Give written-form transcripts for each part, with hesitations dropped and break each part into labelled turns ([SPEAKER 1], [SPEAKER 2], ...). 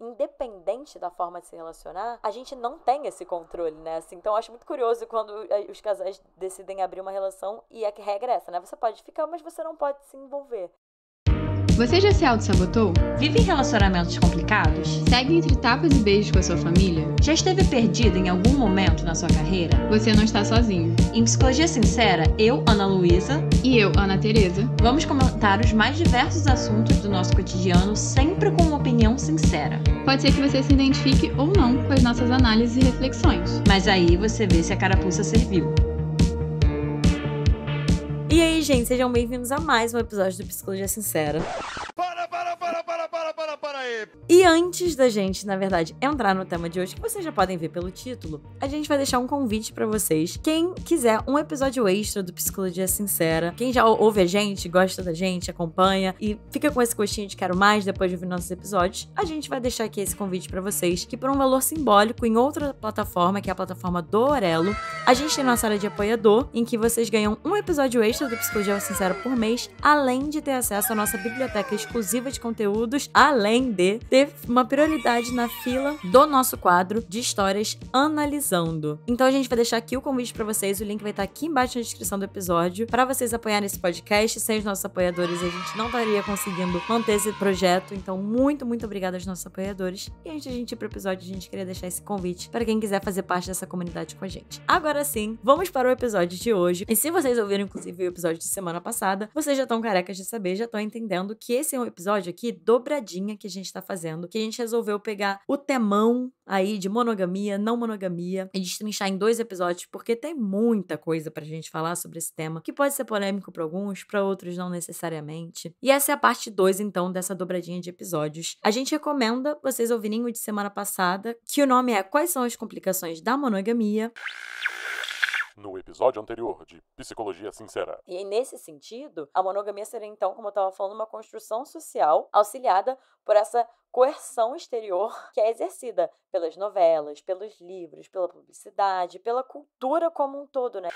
[SPEAKER 1] independente da forma de se relacionar, a gente não tem esse controle, né? Assim, então eu acho muito curioso quando os casais decidem abrir uma relação e a regra é essa, né? Você pode ficar, mas você não pode se envolver.
[SPEAKER 2] Você já se auto-sabotou?
[SPEAKER 3] Vive em relacionamentos complicados?
[SPEAKER 2] Segue entre tapas e beijos com a sua família?
[SPEAKER 3] Já esteve perdido em algum momento na sua carreira?
[SPEAKER 2] Você não está sozinho.
[SPEAKER 3] Em Psicologia Sincera, eu, Ana Luísa,
[SPEAKER 2] e eu, Ana Tereza,
[SPEAKER 3] vamos comentar os mais diversos assuntos do nosso cotidiano, sempre com uma opinião sincera.
[SPEAKER 2] Pode ser que você se identifique ou não com as nossas análises e reflexões.
[SPEAKER 3] Mas aí você vê se a carapuça serviu.
[SPEAKER 1] E aí, gente, sejam bem-vindos a mais um episódio do Psicologia Sincera.
[SPEAKER 4] Para aí!
[SPEAKER 1] E antes da gente, na verdade, entrar no tema de hoje, que vocês já podem ver pelo título, a gente vai deixar um convite pra vocês. Quem quiser um episódio extra do Psicologia Sincera, quem já ouve a gente, gosta da gente, acompanha e fica com esse gostinho de quero mais depois de ouvir nossos episódios, a gente vai deixar aqui esse convite pra vocês, que por um valor simbólico, em outra plataforma, que é a plataforma do Orelo, a gente tem nossa área de apoiador, em que vocês ganham um episódio extra do Psicologia Sincera por mês, além de ter acesso à nossa biblioteca exclusiva de conteúdos, além de ter uma prioridade na fila do nosso quadro de histórias analisando. Então a gente vai deixar aqui o convite pra vocês, o link vai estar aqui embaixo na descrição do episódio, pra vocês apoiarem esse podcast. Sem os nossos apoiadores a gente não estaria conseguindo manter esse projeto, então muito, muito obrigada aos nossos apoiadores. E antes de a gente ir pro episódio, a gente queria deixar esse convite para quem quiser fazer parte dessa comunidade com a gente. Agora sim, vamos para o episódio de hoje. E se vocês ouviram inclusive o episódio de semana passada, vocês já estão carecas de saber, já estão entendendo que esse é um episódio aqui dobradinha que a gente tá fazendo, que a gente resolveu pegar o temão aí de monogamia, não monogamia e destrinchar em 2 episódios, porque tem muita coisa pra gente falar sobre esse tema, que pode ser polêmico pra alguns, pra outros não necessariamente. E essa é a parte 2, então, dessa dobradinha de episódios. A gente recomenda vocês ouvirem o de semana passada, que o nome é Quais são as complicações da monogamia?
[SPEAKER 4] No episódio anterior de Psicologia Sincera.
[SPEAKER 1] E aí, nesse sentido, a monogamia seria, então, como eu estava falando, uma construção social auxiliada por essa coerção exterior que é exercida pelas novelas, pelos livros, pela publicidade, pela cultura como um todo, né?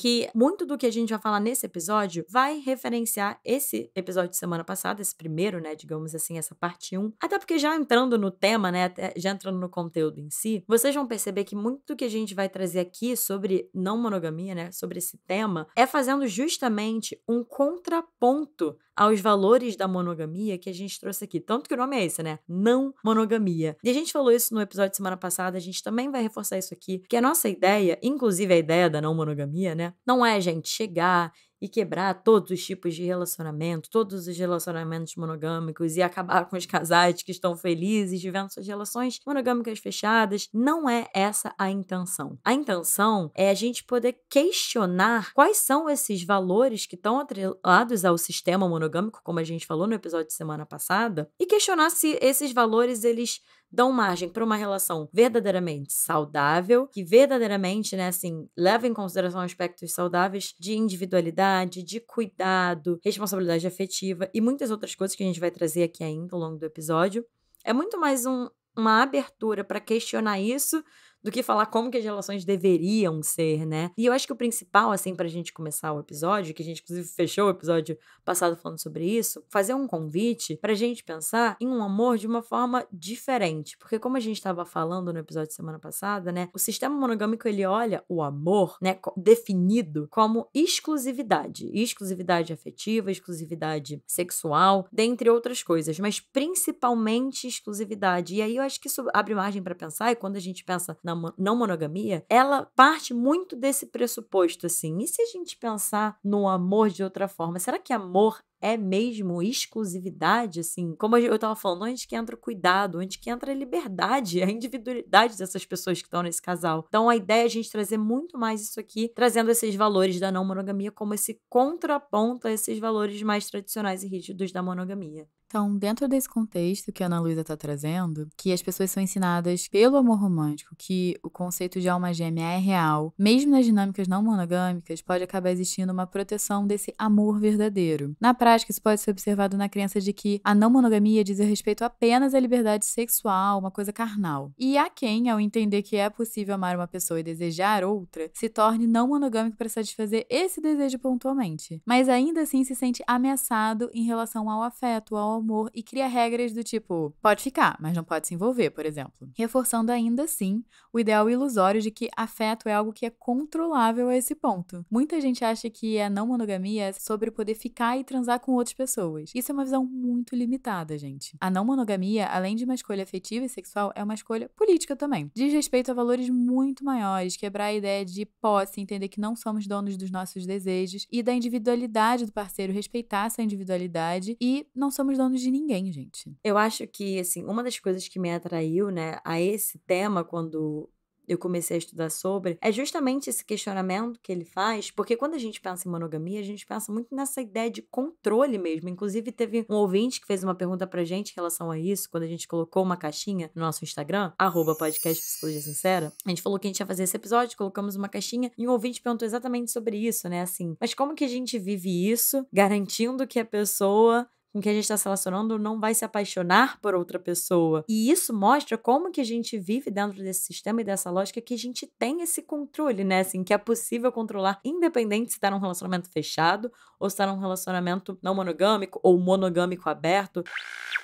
[SPEAKER 1] Que muito do que a gente vai falar nesse episódio vai referenciar esse episódio de semana passada, esse primeiro, né, digamos assim, essa parte 1. Até porque já entrando no tema, né, já entrando no conteúdo em si, vocês vão perceber que muito do que a gente vai trazer aqui sobre não monogamia, né, sobre esse tema, é fazendo justamente um contraponto aos valores da monogamia que a gente trouxe aqui. Tanto que o nome é esse, né? Não monogamia. E a gente falou isso no episódio de semana passada, a gente também vai reforçar isso aqui, que a nossa ideia, inclusive a ideia da não monogamia, né? Não é a gente chegar e quebrar todos os tipos de relacionamento, todos os relacionamentos monogâmicos e acabar com os casais que estão felizes vivendo suas relações monogâmicas fechadas. Não é essa a intenção. A intenção é a gente poder questionar quais são esses valores que estão atrelados ao sistema monogâmico, como a gente falou no episódio de semana passada, e questionar se esses valores, eles dão margem para uma relação verdadeiramente saudável, que verdadeiramente, né, assim, leva em consideração aspectos saudáveis de individualidade, de cuidado, responsabilidade afetiva e muitas outras coisas que a gente vai trazer aqui ainda ao longo do episódio. É muito mais uma abertura para questionar isso do que falar como que as relações deveriam ser, né? E eu acho que o principal, assim, pra gente começar o episódio, que a gente inclusive fechou o episódio passado falando sobre isso, fazer um convite pra gente pensar em um amor de uma forma diferente. Porque como a gente estava falando no episódio de semana passada, né? O sistema monogâmico, ele olha o amor, né, definido como exclusividade. Exclusividade afetiva, exclusividade sexual, dentre outras coisas. Mas principalmente exclusividade. E aí eu acho que isso abre margem pra pensar, e quando a gente pensa na não monogamia, ela parte muito desse pressuposto, assim. E se a gente pensar no amor de outra forma, será que amor é mesmo exclusividade, assim? Como eu tava falando, onde que entra o cuidado, onde que entra a liberdade, a individualidade dessas pessoas que estão nesse casal. Então a ideia é a gente trazer muito mais isso aqui, trazendo esses valores da não monogamia como esse contraponto a esses valores mais tradicionais e rígidos da monogamia.
[SPEAKER 5] Então, dentro desse contexto que a Ana Luísa está trazendo, que as pessoas são ensinadas pelo amor romântico, que o conceito de alma gêmea é real, mesmo nas dinâmicas não monogâmicas, pode acabar existindo uma proteção desse amor verdadeiro. Na prática, prática, isso pode ser observado na crença de que a não monogamia diz respeito apenas à liberdade sexual, uma coisa carnal. E há quem, ao entender que é possível amar uma pessoa e desejar outra, se torne não monogâmico para satisfazer esse desejo pontualmente. Mas ainda assim se sente ameaçado em relação ao afeto, ao amor e cria regras do tipo, pode ficar, mas não pode se envolver, por exemplo. Reforçando ainda assim o ideal ilusório de que afeto é algo que é controlável a esse ponto. Muita gente acha que a não monogamia é sobre poder ficar e transar com outras pessoas. Isso é uma visão muito limitada, gente. A não monogamia, além de uma escolha afetiva e sexual, é uma escolha política também. Diz respeito a valores muito maiores, quebrar a ideia de posse, entender que não somos donos dos nossos desejos e da individualidade do parceiro, respeitar essa individualidade e não somos donos de ninguém, gente.
[SPEAKER 1] Eu acho que, assim, uma das coisas que me atraiu, né, a esse tema quando eu comecei a estudar sobre, é justamente esse questionamento que ele faz, porque quando a gente pensa em monogamia, a gente pensa muito nessa ideia de controle mesmo. Inclusive, teve um ouvinte que fez uma pergunta pra gente em relação a isso, quando a gente colocou uma caixinha no nosso Instagram, @podcast Psicologia Sincera. A gente falou que a gente ia fazer esse episódio, colocamos uma caixinha, e um ouvinte perguntou exatamente sobre isso, né, assim, mas como que a gente vive isso, garantindo que a pessoa com quem a gente está se relacionando não vai se apaixonar por outra pessoa. E isso mostra como que a gente vive dentro desse sistema e dessa lógica que a gente tem esse controle, né? Assim, que é possível controlar, independente se está num relacionamento fechado ou se está num relacionamento não monogâmico ou monogâmico aberto.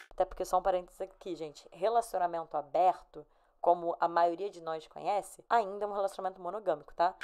[SPEAKER 1] Até porque, só um parênteses aqui, gente, relacionamento aberto, como a maioria de nós conhece, ainda é um relacionamento monogâmico, tá?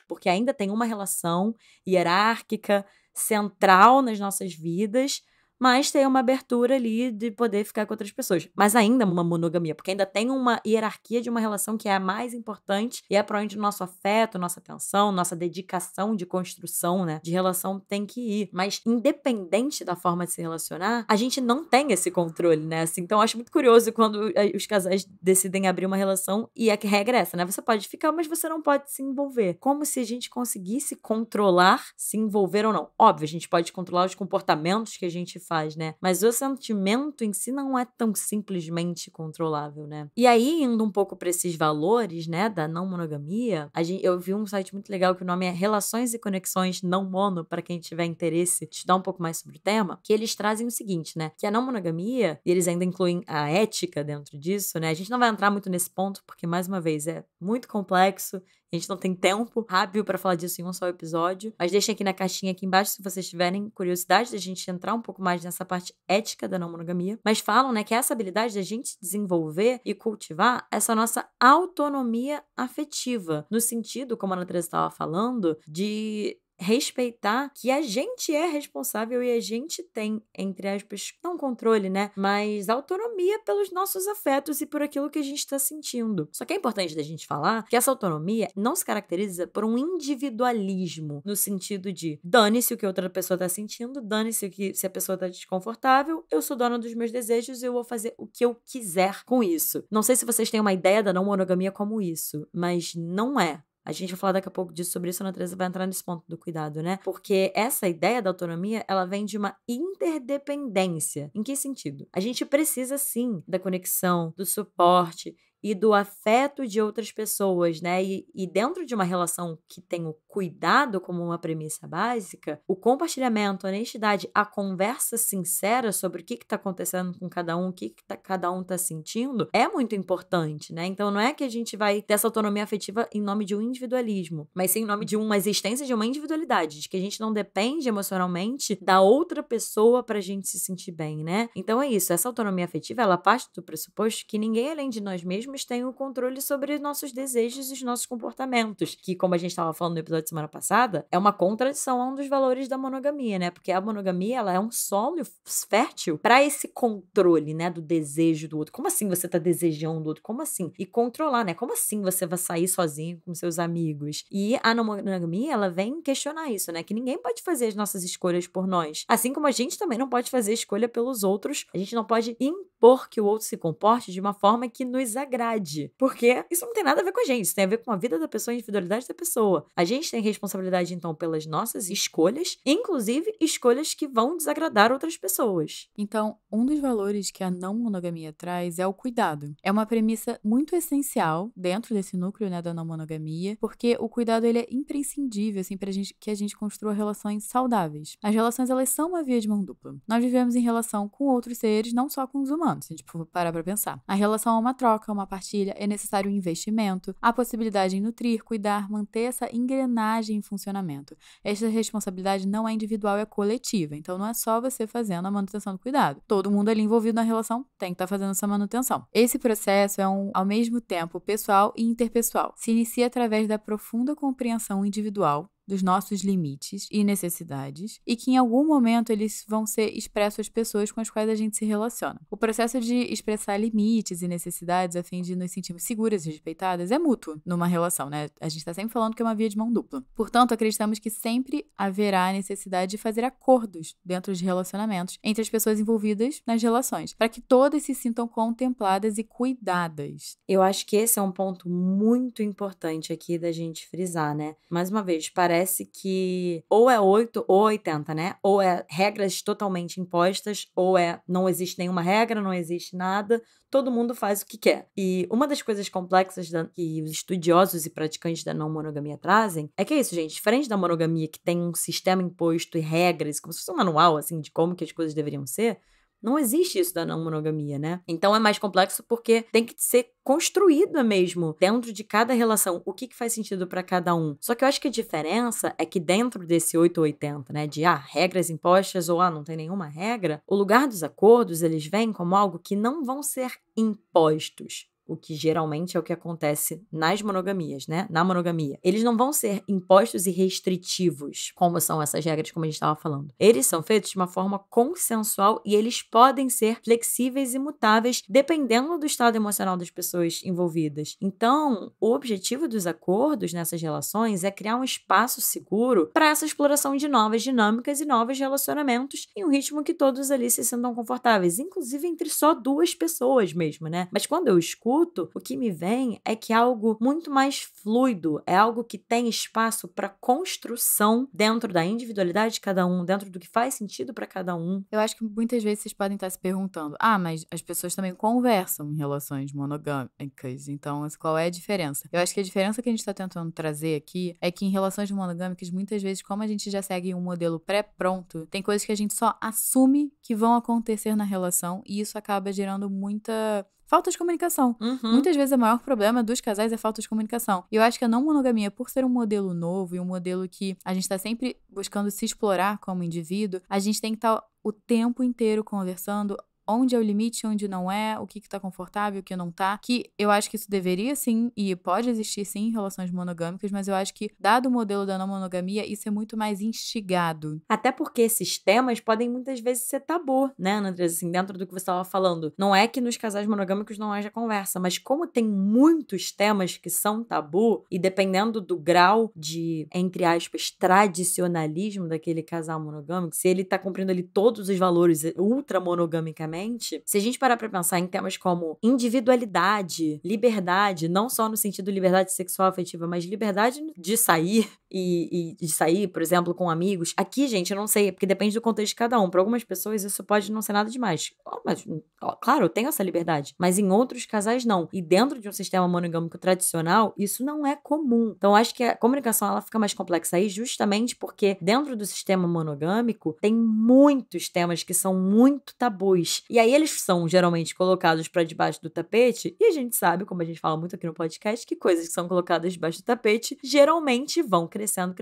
[SPEAKER 1] Porque ainda tem uma relação hierárquica, central nas nossas vidas, mas tem uma abertura ali de poder ficar com outras pessoas. Mas ainda uma monogamia, porque ainda tem uma hierarquia de uma relação que é a mais importante e é para onde o nosso afeto, nossa atenção, nossa dedicação de construção, né, de relação tem que ir. Mas independente da forma de se relacionar, a gente não tem esse controle, né? Assim, então eu acho muito curioso quando os casais decidem abrir uma relação e a regra é essa, né? Você pode ficar, mas você não pode se envolver. Como se a gente conseguisse controlar se envolver ou não. Óbvio, a gente pode controlar os comportamentos que a gente faz, né? Mas o sentimento em si não é tão simplesmente controlável, né? E aí, indo um pouco para esses valores, né, da não monogamia, eu vi um site muito legal que o nome é Relações e Conexões Não Mono, para quem tiver interesse de estudar um pouco mais sobre o tema, que eles trazem o seguinte, né, que a não monogamia, e eles ainda incluem a ética dentro disso, né? A gente não vai entrar muito nesse ponto, porque, mais uma vez, é muito complexo. A gente não tem tempo hábil para falar disso em um só episódio, mas deixem aqui na caixinha aqui embaixo se vocês tiverem curiosidade da gente entrar um pouco mais nessa parte ética da não monogamia. Mas falam, né, que essa habilidade da gente desenvolver e cultivar essa nossa autonomia afetiva, no sentido, como a Ana Teresa estava falando, de respeitar que a gente é responsável e a gente tem, entre aspas, não controle, né? Mas autonomia pelos nossos afetos e por aquilo que a gente está sentindo. Só que é importante da gente falar que essa autonomia não se caracteriza por um individualismo, no sentido de dane-se o que outra pessoa está sentindo, dane-se o que, se a pessoa está desconfortável, eu sou dona dos meus desejos e eu vou fazer o que eu quiser com isso. Não sei se vocês têm uma ideia da não monogamia como isso, mas não é. A gente vai falar daqui a pouco disso, sobre isso, a Ana Teresa vai entrar nesse ponto do cuidado, né? Porque essa ideia da autonomia, ela vem de uma interdependência. Em que sentido? A gente precisa, sim, da conexão, do suporte e do afeto de outras pessoas, né? E dentro de uma relação que tem o cuidado como uma premissa básica, o compartilhamento, a honestidade, a conversa sincera sobre o que está acontecendo com cada um, o que cada um está sentindo, é muito importante, né? Então não é que a gente vai ter essa autonomia afetiva em nome de um individualismo, mas sim em nome de uma existência de uma individualidade, de que a gente não depende emocionalmente da outra pessoa pra gente se sentir bem, né? Então é isso, essa autonomia afetiva, ela parte do pressuposto que ninguém além de nós mesmos tem o controle sobre nossos desejos e os nossos comportamentos, que, como a gente estava falando no episódio de semana passada, é uma contradição a um dos valores da monogamia, né? Porque a monogamia, ela é um solo fértil para esse controle, né, do desejo do outro. Como assim você tá desejando do outro? Como assim? E controlar, né? Como assim você vai sair sozinho com seus amigos? E a não monogamia, ela vem questionar isso, né? Que ninguém pode fazer as nossas escolhas por nós. Assim como a gente também não pode fazer escolha pelos outros, a gente não pode impor que o outro se comporte de uma forma que nos agrade. Porque isso não tem nada a ver com a gente, isso tem a ver com a vida da pessoa, a individualidade da pessoa. A gente tem responsabilidade, então, pelas nossas escolhas, inclusive escolhas que vão desagradar outras pessoas.
[SPEAKER 5] Então, um dos valores que a não monogamia traz é o cuidado. É uma premissa muito essencial dentro desse núcleo, né, da não monogamia, porque o cuidado ele é imprescindível, assim, pra gente que a gente construa relações saudáveis. As relações, elas são uma via de mão dupla. Nós vivemos em relação com outros seres, não só com os humanos, se a gente for parar pra pensar. A relação é uma troca, uma partilha, é necessário um investimento, a possibilidade em nutrir, cuidar, manter essa engrenagem em funcionamento. Esta responsabilidade não é individual, é coletiva. Então, não é só você fazendo a manutenção do cuidado. Todo mundo ali envolvido na relação tem que estar fazendo essa manutenção. Esse processo é ao mesmo tempo pessoal e interpessoal. Se inicia através da profunda compreensão individual dos nossos limites e necessidades, e que em algum momento eles vão ser expressos às pessoas com as quais a gente se relaciona. O processo de expressar limites e necessidades a fim de nos sentirmos seguras e respeitadas é mútuo numa relação, né? A gente está sempre falando que é uma via de mão dupla. Portanto, acreditamos que sempre haverá a necessidade de fazer acordos dentro de relacionamentos entre as pessoas envolvidas nas relações, para que todas se sintam contempladas e cuidadas.
[SPEAKER 1] Eu acho que esse é um ponto muito importante aqui da gente frisar, né? Mais uma vez, parece que ou é 8 ou 80, né? Ou é regras totalmente impostas, ou não existe nenhuma regra, não existe nada, todo mundo faz o que quer. E uma das coisas complexas que os estudiosos e praticantes da não monogamia trazem é que é isso, gente, diferente da monogamia que tem um sistema imposto e regras, como se fosse um manual, assim, de como que as coisas deveriam ser, não existe isso da não monogamia, né? Então é mais complexo porque tem que ser construída mesmo dentro de cada relação, o que faz sentido para cada um. Só que eu acho que a diferença é que dentro desse 8 ou 80, né, de regras impostas ou não tem nenhuma regra, o lugar dos acordos, eles vêm como algo que não vão ser impostos. O que geralmente é o que acontece nas monogamias, né? Na monogamia. Eles não vão ser impostos e restritivos, como são essas regras, como a gente estava falando. Eles são feitos de uma forma consensual e eles podem ser flexíveis e mutáveis, dependendo do estado emocional das pessoas envolvidas. Então, o objetivo dos acordos nessas relações é criar um espaço seguro para essa exploração de novas dinâmicas e novos relacionamentos em um ritmo que todos ali se sintam confortáveis, inclusive entre só duas pessoas mesmo, né? Mas quando eu escuto, o que me vem é que é algo muito mais fluido, é algo que tem espaço para construção dentro da individualidade de cada um, dentro do que faz sentido para cada um.
[SPEAKER 5] Eu acho que muitas vezes vocês podem estar se perguntando, mas as pessoas também conversam em relações monogâmicas, então qual é a diferença? Eu acho que a diferença que a gente está tentando trazer aqui é que em relações monogâmicas, muitas vezes, como a gente já segue um modelo pré-pronto, tem coisas que a gente só assume que vão acontecer na relação e isso acaba gerando muita falta de comunicação. Muitas vezes o maior problema dos casais é falta de comunicação. E eu acho que a não monogamia, por ser um modelo novo e um modelo que a gente está sempre buscando se explorar como indivíduo, a gente tem que estar o tempo inteiro conversando onde é o limite, onde não é, o que tá confortável, o que não tá, que eu acho que isso deveria sim, e pode existir sim em relações monogâmicas, mas eu acho que, dado o modelo da não monogamia, isso é muito mais instigado.
[SPEAKER 1] Até porque esses temas podem muitas vezes ser tabu, né, Andressa? Assim, dentro do que você estava falando. Não é que nos casais monogâmicos não haja conversa, mas como tem muitos temas que são tabu, e dependendo do grau de, entre aspas, tradicionalismo daquele casal monogâmico, se ele tá cumprindo ali todos os valores ultra monogamicamente, se a gente parar pra pensar em temas como individualidade, liberdade, não só no sentido liberdade sexual afetiva, mas liberdade de sair e de sair, por exemplo, com amigos. Aqui, gente, eu não sei, porque depende do contexto de cada um. Para algumas pessoas isso pode não ser nada demais. Mas, claro, eu tenho essa liberdade. Mas em outros casais, não. E dentro de um sistema monogâmico tradicional, isso não é comum. Então, acho que a comunicação ela fica mais complexa aí justamente porque dentro do sistema monogâmico tem muitos temas que são muito tabus. E aí eles são geralmente colocados para debaixo do tapete e a gente sabe, como a gente fala muito aqui no podcast, que coisas que são colocadas debaixo do tapete geralmente vão crescendo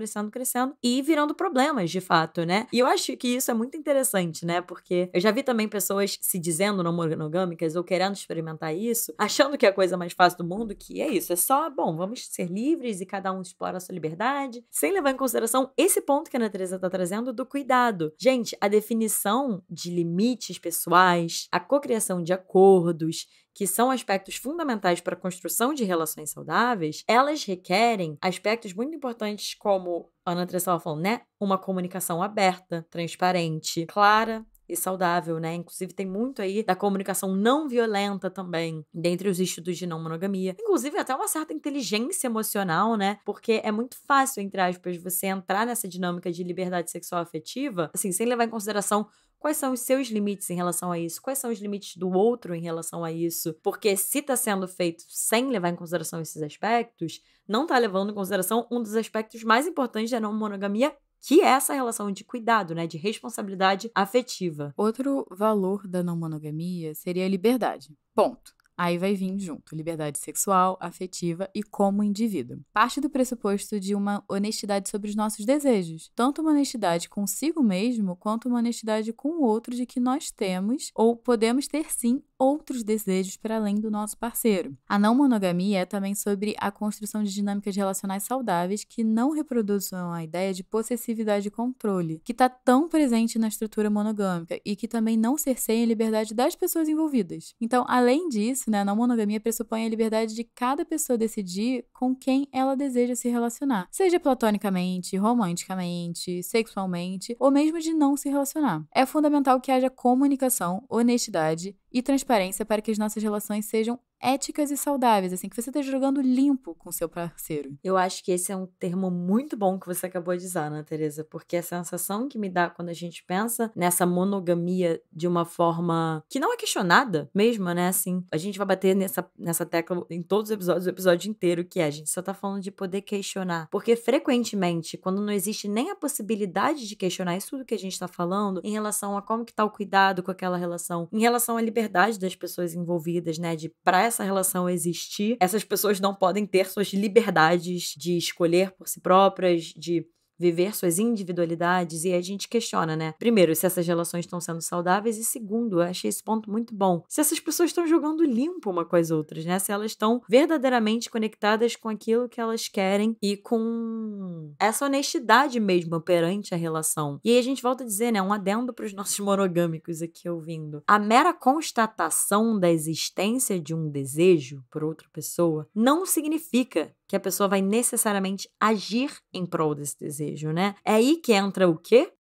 [SPEAKER 1] e virando problemas, de fato, né? E eu acho que isso é muito interessante, né? Porque eu já vi também pessoas se dizendo não monogâmicas ou querendo experimentar isso, achando que é a coisa mais fácil do mundo, que é isso, é só, vamos ser livres e cada um explora a sua liberdade, sem levar em consideração esse ponto que a Ana Teresa tá trazendo do cuidado. Gente, a definição de limites pessoais, a cocriação de acordos, que são aspectos fundamentais para a construção de relações saudáveis, elas requerem aspectos muito importantes como a Ana Teresa estava falando, né? Uma comunicação aberta, transparente, clara e saudável, né? Inclusive tem muito aí da comunicação não violenta também, dentre os estudos de não monogamia. Inclusive até uma certa inteligência emocional, né? Porque é muito fácil, entre aspas, você entrar nessa dinâmica de liberdade sexual afetiva, assim, sem levar em consideração quais são os seus limites em relação a isso, quais são os limites do outro em relação a isso, porque se tá sendo feito sem levar em consideração esses aspectos, não tá levando em consideração um dos aspectos mais importantes da não monogamia, que é essa relação de cuidado, né, de responsabilidade afetiva.
[SPEAKER 5] Outro valor da não monogamia seria a liberdade. Ponto. Aí vai vir junto liberdade sexual, afetiva e como indivíduo. Parte do pressuposto de uma honestidade sobre os nossos desejos. Tanto uma honestidade consigo mesmo, quanto uma honestidade com o outro de que nós temos ou podemos ter sim outros desejos para além do nosso parceiro. A não monogamia é também sobre a construção de dinâmicas relacionais saudáveis que não reproduzam a ideia de possessividade e controle, que está tão presente na estrutura monogâmica e que também não cerceia a liberdade das pessoas envolvidas. Então, além disso, né, a não monogamia pressupõe a liberdade de cada pessoa decidir com quem ela deseja se relacionar, seja platonicamente, romanticamente, sexualmente ou mesmo de não se relacionar. É fundamental que haja comunicação, honestidade e transparência para que as nossas relações sejam éticas e saudáveis, assim, que você esteja jogando limpo com seu parceiro.
[SPEAKER 1] Eu acho que esse é um termo muito bom que você acabou de usar, Ana Teresa, porque a sensação que me dá quando a gente pensa nessa monogamia de uma forma que não é questionada mesmo, né, assim, a gente vai bater nessa tecla em todos os episódios, o episódio inteiro, que a gente só tá falando de poder questionar, porque frequentemente, quando não existe nem a possibilidade de questionar isso tudo que a gente tá falando, em relação a como que tá o cuidado com aquela relação, em relação à liberdade das pessoas envolvidas, né, de pra essa relação existir, essas pessoas não podem ter suas liberdades de escolher por si próprias, de viver suas individualidades, e a gente questiona, né? Primeiro, se essas relações estão sendo saudáveis, e segundo, eu achei esse ponto muito bom, se essas pessoas estão jogando limpo uma com as outras, né? Se elas estão verdadeiramente conectadas com aquilo que elas querem e com essa honestidade mesmo perante a relação. E aí a gente volta a dizer, né? Um adendo para os nossos monogâmicos aqui ouvindo. A mera constatação da existência de um desejo por outra pessoa não significa que a pessoa vai necessariamente agir em prol desse desejo, né? É aí que entra o quê?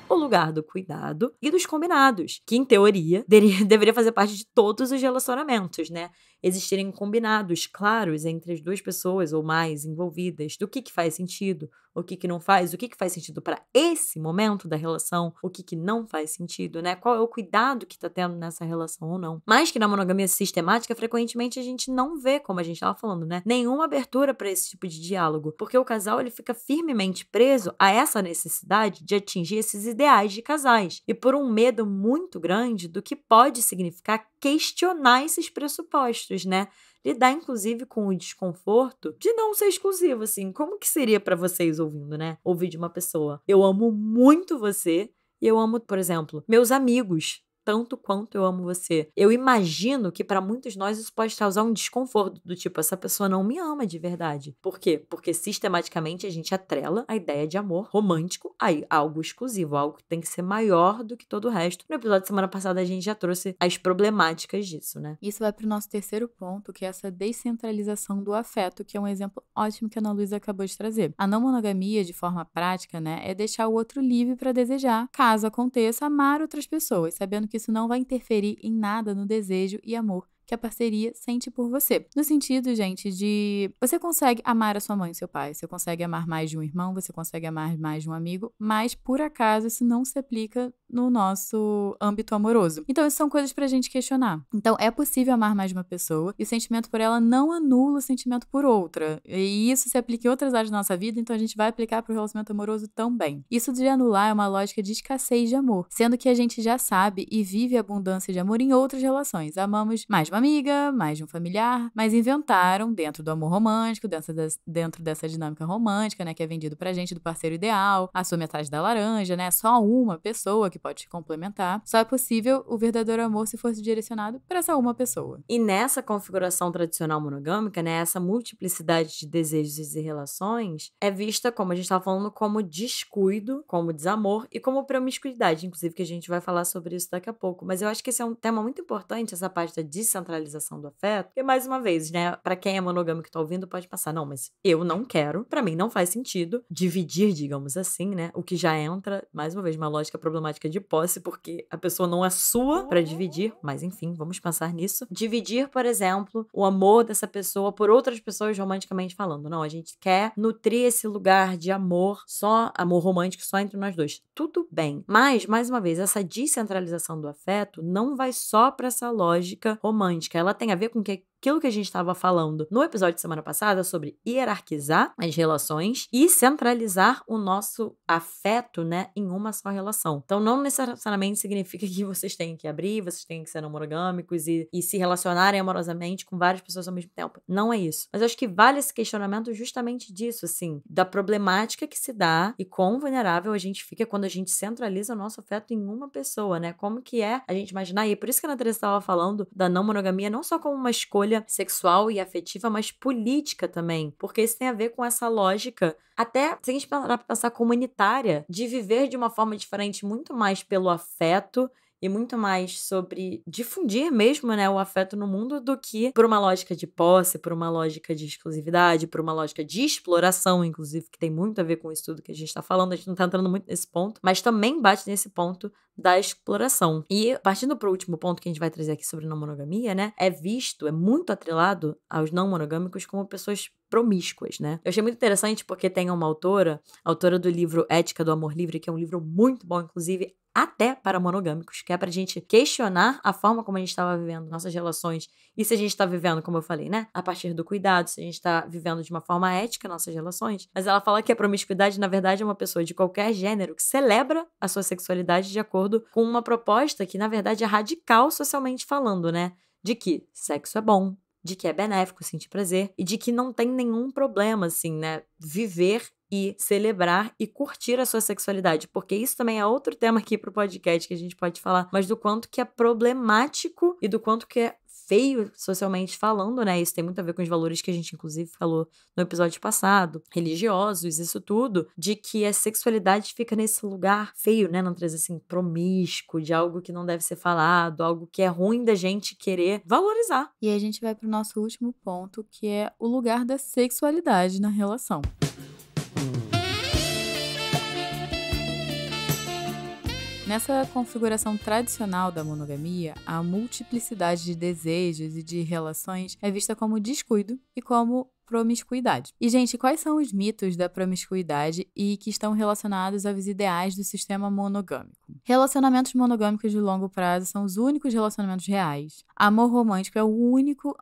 [SPEAKER 1] O lugar do cuidado e dos combinados, que em teoria deveria fazer parte de todos os relacionamentos, né? Existirem combinados claros entre as duas pessoas ou mais envolvidas do que faz sentido, o que não faz, o que faz sentido para esse momento da relação, o que não faz sentido, né? Qual é o cuidado que tá tendo nessa relação ou não. Mas que na monogamia sistemática, frequentemente a gente não vê, como a gente tava falando, né? Nenhuma abertura para esse tipo de diálogo, porque o casal ele fica firmemente preso a essa necessidade de atingir esses ideais de casais e por um medo muito grande do que pode significar questionar esses pressupostos, né? Lidar, inclusive, com o desconforto de não ser exclusivo, assim. Como que seria pra vocês ouvindo, né? Ouvir de uma pessoa. Eu amo muito você e eu amo, por exemplo, meus amigos tanto quanto eu amo você. Eu imagino que pra muitos de nós isso pode causar um desconforto, do tipo, essa pessoa não me ama de verdade. Por quê? Porque sistematicamente a gente atrela a ideia de amor romântico a algo exclusivo, algo que tem que ser maior do que todo o resto. No episódio da semana passada a gente já trouxe as problemáticas disso, né?
[SPEAKER 5] Isso vai pro nosso terceiro ponto, que é essa descentralização do afeto, que é um exemplo ótimo que a Ana Luísa acabou de trazer. A não monogamia, de forma prática, né, é deixar o outro livre pra desejar, caso aconteça, amar outras pessoas, sabendo que isso não vai interferir em nada no desejo e amor que a parceria sente por você. No sentido, gente, de você consegue amar a sua mãe e seu pai, você consegue amar mais de um irmão, você consegue amar mais de um amigo, mas por acaso isso não se aplica no nosso âmbito amoroso. Então, isso são coisas pra gente questionar. Então, é possível amar mais de uma pessoa e o sentimento por ela não anula o sentimento por outra. E isso se aplica em outras áreas da nossa vida, então a gente vai aplicar pro relacionamento amoroso também. Isso de anular é uma lógica de escassez de amor, sendo que a gente já sabe e vive a abundância de amor em outras relações. Amamos mais de uma amiga, mais de um familiar, mas inventaram dentro do amor romântico, dentro dessa dinâmica romântica, né, que é vendido pra gente do parceiro ideal, a sua metade da laranja, né, só uma pessoa que pode te complementar. Só é possível o verdadeiro amor se fosse direcionado para essa uma pessoa.
[SPEAKER 1] E nessa configuração tradicional monogâmica, né, essa multiplicidade de desejos e relações é vista, como a gente estava falando, como descuido, como desamor e como promiscuidade, inclusive que a gente vai falar sobre isso daqui a pouco. Mas eu acho que esse é um tema muito importante, essa parte da descentralização descentralização do afeto, porque, mais uma vez, né, pra quem é monogâmico que tá ouvindo, pode pensar, não, mas eu não quero, pra mim não faz sentido dividir, digamos assim, né, o que já entra, mais uma vez, uma lógica problemática de posse, porque a pessoa não é sua pra dividir, mas enfim, vamos pensar nisso. Dividir, por exemplo, o amor dessa pessoa por outras pessoas romanticamente falando. Não, a gente quer nutrir esse lugar de amor, só amor romântico, só entre nós dois. Tudo bem. Mas, mais uma vez, essa descentralização do afeto não vai só pra essa lógica romântica. Ela tem a ver com aquilo que a gente estava falando no episódio de semana passada sobre hierarquizar as relações e centralizar o nosso afeto, né, em uma só relação. Então, não necessariamente significa que vocês têm que abrir, vocês têm que ser não monogâmicos e se relacionarem amorosamente com várias pessoas ao mesmo tempo. Não é isso. Mas eu acho que vale esse questionamento justamente disso, assim, da problemática que se dá e quão vulnerável a gente fica quando a gente centraliza o nosso afeto em uma pessoa, né? Como que é a gente imaginar, e por isso que a Ana Teresa estava falando da não monogamia, não só como uma escolha sexual e afetiva, mas política também, porque isso tem a ver com essa lógica, até se a gente parar pra pensar comunitária, de viver de uma forma diferente, muito mais pelo afeto e muito mais sobre difundir mesmo, né, o afeto no mundo do que por uma lógica de posse, por uma lógica de exclusividade, por uma lógica de exploração, inclusive, que tem muito a ver com isso tudo que a gente tá falando. A gente não tá entrando muito nesse ponto, mas também bate nesse ponto da exploração. E partindo pro último ponto que a gente vai trazer aqui sobre não monogamia, né, é muito atrelado aos não monogâmicos como pessoas promíscuas, né? Eu achei muito interessante porque tem uma autora do livro Ética do Amor Livre, que é um livro muito bom, inclusive, até para monogâmicos, que é pra gente questionar a forma como a gente estava vivendo nossas relações e se a gente tá vivendo, como eu falei, né, a partir do cuidado, se a gente tá vivendo de uma forma ética nossas relações. Mas ela fala que a promiscuidade, na verdade, é uma pessoa de qualquer gênero que celebra a sua sexualidade de acordo com uma proposta que, na verdade, é radical socialmente falando, né, de que sexo é bom, de que é benéfico sentir prazer e de que não tem nenhum problema, assim, né, viver e celebrar e curtir a sua sexualidade, porque isso também é outro tema aqui pro podcast que a gente pode falar, mas do quanto que é problemático e do quanto que é feio socialmente falando, né? Isso tem muito a ver com os valores que a gente, inclusive, falou no episódio passado, religiosos, isso tudo, de que a sexualidade fica nesse lugar feio, né? Não traz assim, promíscuo, de algo que não deve ser falado, algo que é ruim da gente querer valorizar.
[SPEAKER 5] E aí a gente vai pro nosso último ponto, que é o lugar da sexualidade na relação. Nessa configuração tradicional da monogamia, a multiplicidade de desejos e de relações é vista como descuido e como promiscuidade. E, gente, quais são os mitos da promiscuidade e que estão relacionados aos ideais do sistema monogâmico? Relacionamentos monogâmicos de longo prazo são os únicos relacionamentos reais. Amor romântico é o único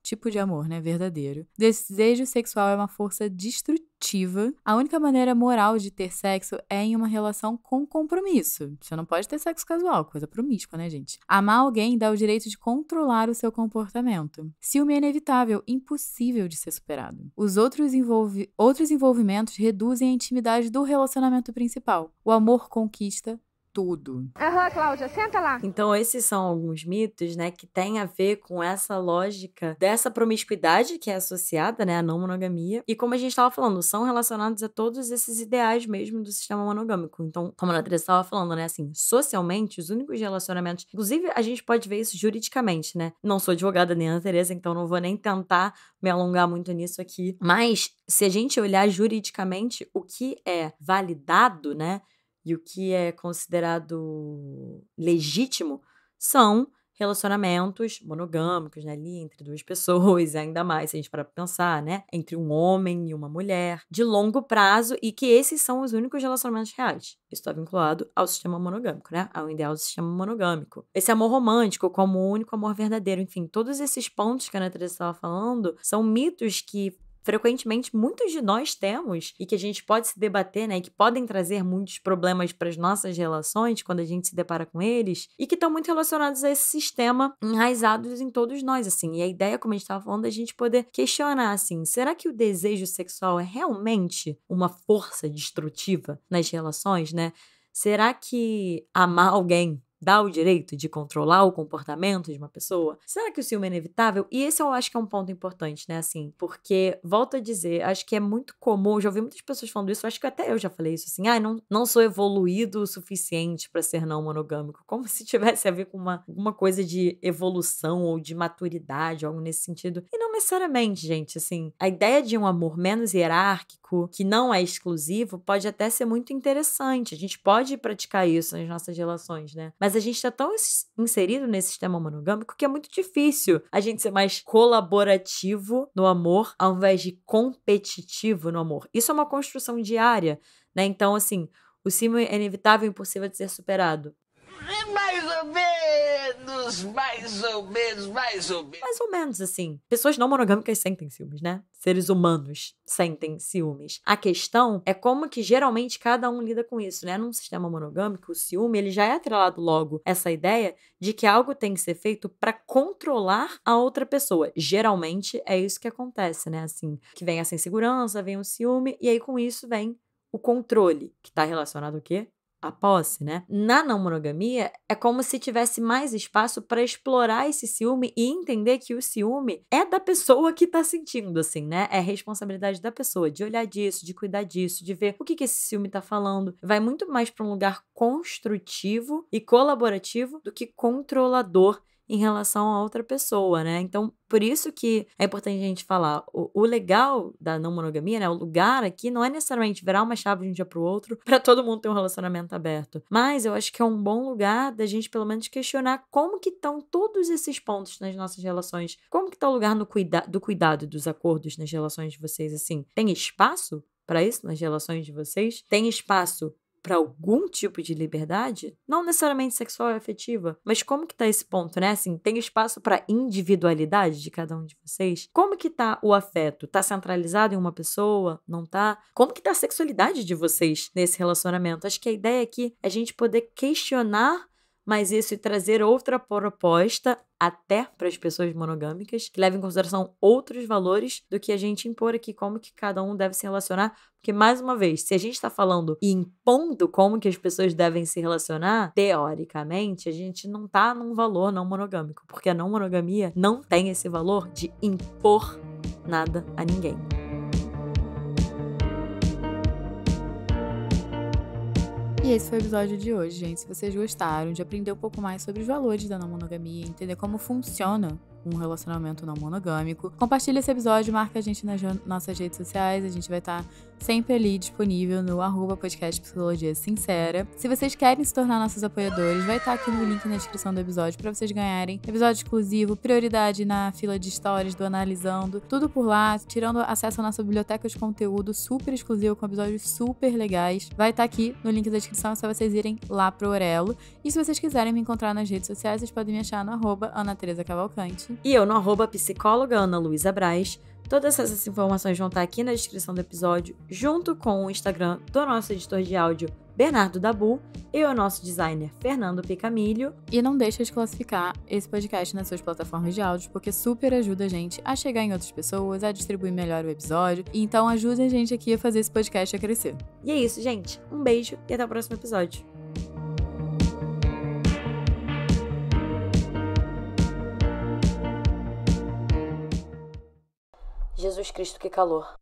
[SPEAKER 5] tipo de amor, né, verdadeiro. Desejo sexual é uma força destrutiva. A única maneira moral de ter sexo é em uma relação com compromisso. Você não pode ter sexo casual, coisa promíscua, né, gente? Amar alguém dá o direito de controlar o seu comportamento. Ciúme é inevitável, impossível de ser superado. Os outros envolvimentos reduzem a intimidade do relacionamento principal. O amor conquista tudo.
[SPEAKER 6] Cláudia, senta lá.
[SPEAKER 1] Então, esses são alguns mitos, né, que tem a ver com essa lógica dessa promiscuidade que é associada, né, à não monogamia. E como a gente estava falando, são relacionados a todos esses ideais mesmo do sistema monogâmico. Então, como a Ana Teresa estava falando, né, assim, socialmente, os únicos relacionamentos... Inclusive, a gente pode ver isso juridicamente, né? Não sou advogada nem Ana Teresa, então não vou nem tentar me alongar muito nisso aqui. Mas, se a gente olhar juridicamente, o que é validado, né, e o que é considerado legítimo são relacionamentos monogâmicos, né, ali entre duas pessoas, ainda mais se a gente parar pra pensar, né, entre um homem e uma mulher, de longo prazo, e que esses são os únicos relacionamentos reais. Isso está vinculado ao sistema monogâmico, né, ao ideal do sistema monogâmico. Esse amor romântico como o único amor verdadeiro, enfim, todos esses pontos que a Ana Teresa estava falando são mitos que frequentemente muitos de nós temos e que a gente pode se debater, né, e que podem trazer muitos problemas para as nossas relações quando a gente se depara com eles e que estão muito relacionados a esse sistema enraizados em todos nós, assim. E a ideia, como a gente estava falando, é a gente poder questionar, assim, será que o desejo sexual é realmente uma força destrutiva nas relações, né? Será que amar alguém dá o direito de controlar o comportamento de uma pessoa? Será que o ciúme é inevitável? E esse eu acho que é um ponto importante, né, assim, porque, volto a dizer, acho que é muito comum, já ouvi muitas pessoas falando isso, acho que até eu já falei isso, assim, não sou evoluído o suficiente pra ser não monogâmico, como se tivesse a ver com alguma coisa de evolução ou de maturidade, algo nesse sentido. E não necessariamente, gente, assim, a ideia de um amor menos hierárquico, que não é exclusivo, pode até ser muito interessante, a gente pode praticar isso nas nossas relações, né? Mas a gente tá tão inserido nesse sistema monogâmico que é muito difícil a gente ser mais colaborativo no amor ao invés de competitivo no amor. Isso é uma construção diária, né? Então, assim, o ciúme é inevitável e impossível de ser superado.
[SPEAKER 6] Mais ou menos. Mais
[SPEAKER 1] ou menos, assim. Pessoas não monogâmicas sentem ciúmes, né? Seres humanos sentem ciúmes. A questão é como que geralmente cada um lida com isso, né? Num sistema monogâmico, o ciúme, ele já é atrelado logo essa ideia de que algo tem que ser feito para controlar a outra pessoa. Geralmente é isso que acontece, né? Assim, que vem essa insegurança, vem o ciúme, e aí com isso vem o controle, que tá relacionado ao quê? A posse, né? Na não monogamia, é como se tivesse mais espaço para explorar esse ciúme e entender que o ciúme é da pessoa que tá sentindo, assim, né? É responsabilidade da pessoa de olhar disso, de cuidar disso, de ver o que esse ciúme tá falando. Vai muito mais para um lugar construtivo e colaborativo do que controlador em relação a outra pessoa, né? Então, por isso que é importante a gente falar, o legal da não monogamia, né? O lugar aqui não é necessariamente virar uma chave de um dia pro outro para todo mundo ter um relacionamento aberto. Mas eu acho que é um bom lugar da gente, pelo menos, questionar como que estão todos esses pontos nas nossas relações. Como que tá o lugar do cuidado e dos acordos nas relações de vocês, assim? Tem espaço para isso nas relações de vocês? Tem espaço para algum tipo de liberdade, não necessariamente sexual e afetiva, mas como que tá esse ponto, né? Assim, tem espaço para individualidade de cada um de vocês? Como que tá o afeto? Tá centralizado em uma pessoa? Não tá? Como que tá a sexualidade de vocês nesse relacionamento? Acho que a ideia aqui é a gente poder questionar mais isso e trazer outra proposta até para as pessoas monogâmicas, que leva em consideração outros valores do que a gente impor aqui, como que cada um deve se relacionar. Porque, mais uma vez, se a gente está falando e impondo como que as pessoas devem se relacionar, teoricamente, a gente não tá num valor não monogâmico, porque a não monogamia não tem esse valor de impor nada a ninguém.
[SPEAKER 5] E esse foi o episódio de hoje, gente. Se vocês gostaram de aprender um pouco mais sobre os valores da não monogamia, entender como funciona um relacionamento não monogâmico, compartilha esse episódio, marca a gente nas nossas redes sociais, a gente vai estar sempre ali disponível no @podcast Psicologia Sincera. Se vocês querem se tornar nossos apoiadores, vai estar aqui no link na descrição do episódio para vocês ganharem episódio exclusivo, prioridade na fila de stories do Analisando, tudo por lá, tirando acesso à nossa biblioteca de conteúdo super exclusivo com episódios super legais. Vai estar aqui no link da descrição, é só vocês irem lá pro Orelo. E se vocês quiserem me encontrar nas redes sociais, vocês podem me achar no @AnaTeresaCavalcante.
[SPEAKER 1] E eu no @psicóloga Ana Luísa Braz. Todas essas informações vão estar aqui na descrição do episódio, junto com o Instagram do nosso editor de áudio, Bernardo Dabu, e o nosso designer, Fernando Picamilho.
[SPEAKER 5] E não deixa de classificar esse podcast nas suas plataformas de áudio, porque super ajuda a gente a chegar em outras pessoas, a distribuir melhor o episódio. Então ajuda a gente aqui a fazer esse podcast a crescer.
[SPEAKER 1] E é isso, gente. Um beijo e até o próximo episódio.
[SPEAKER 7] Jesus Cristo, que calor.